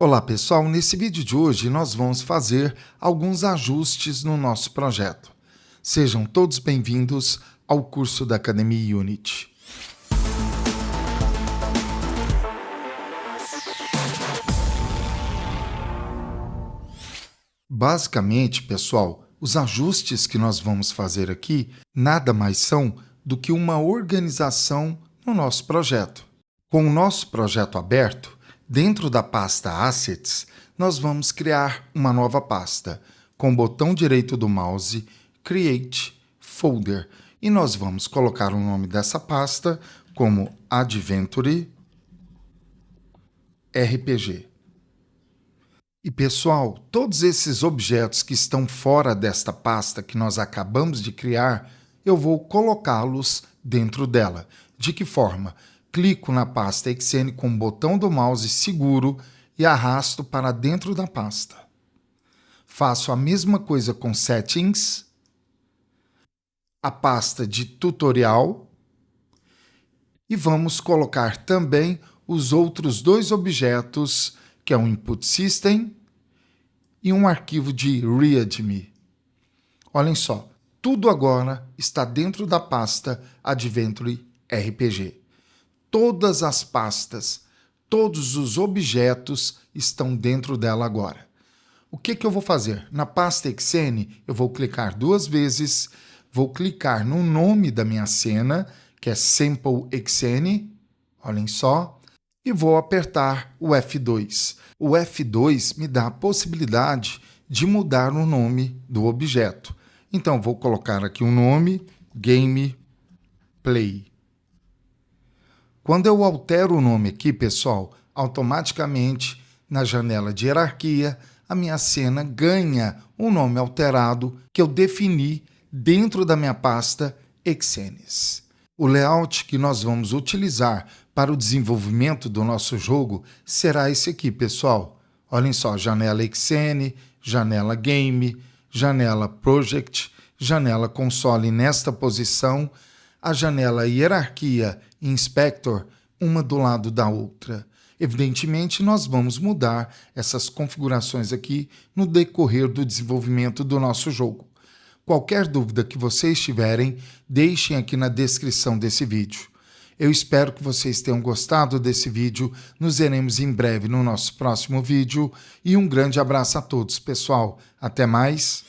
Olá pessoal, nesse vídeo de hoje nós vamos fazer alguns ajustes no nosso projeto. Sejam todos bem-vindos ao curso da Academia Unity. Basicamente, pessoal, os ajustes que nós vamos fazer aqui nada mais são do que uma organização no nosso projeto. Com o nosso projeto aberto, dentro da pasta Assets, nós vamos criar uma nova pasta com o botão direito do mouse, Create Folder, e nós vamos colocar o nome dessa pasta como Adventure RPG. E pessoal, todos esses objetos que estão fora desta pasta que nós acabamos de criar, eu vou colocá-los dentro dela. De que forma? Clico na pasta XN com o botão do mouse seguro e arrasto para dentro da pasta. Faço a mesma coisa com Settings, a pasta de Tutorial, e vamos colocar também os outros dois objetos, que é um Input System e um arquivo de README. Olhem só, tudo agora está dentro da pasta Adventure RPG. Todas as pastas, todos os objetos estão dentro dela agora. O que eu vou fazer? Na pasta XN, eu vou clicar duas vezes, vou clicar no nome da minha cena, que é Sample XN, olhem só, e vou apertar o F2. O F2 me dá a possibilidade de mudar o nome do objeto. Então, vou colocar aqui o nome, Gameplay. Quando eu altero o nome aqui, pessoal, automaticamente, na janela de hierarquia, a minha cena ganha um nome alterado que eu defini dentro da minha pasta XNs. O layout que nós vamos utilizar para o desenvolvimento do nosso jogo será esse aqui, pessoal. Olhem só, janela XN, janela Game, janela Project, janela Console nesta posição, a janela Hierarquia e Inspector, uma do lado da outra. Evidentemente, nós vamos mudar essas configurações aqui no decorrer do desenvolvimento do nosso jogo. Qualquer dúvida que vocês tiverem, deixem aqui na descrição desse vídeo. Eu espero que vocês tenham gostado desse vídeo. Nos veremos em breve no nosso próximo vídeo. E um grande abraço a todos, pessoal. Até mais!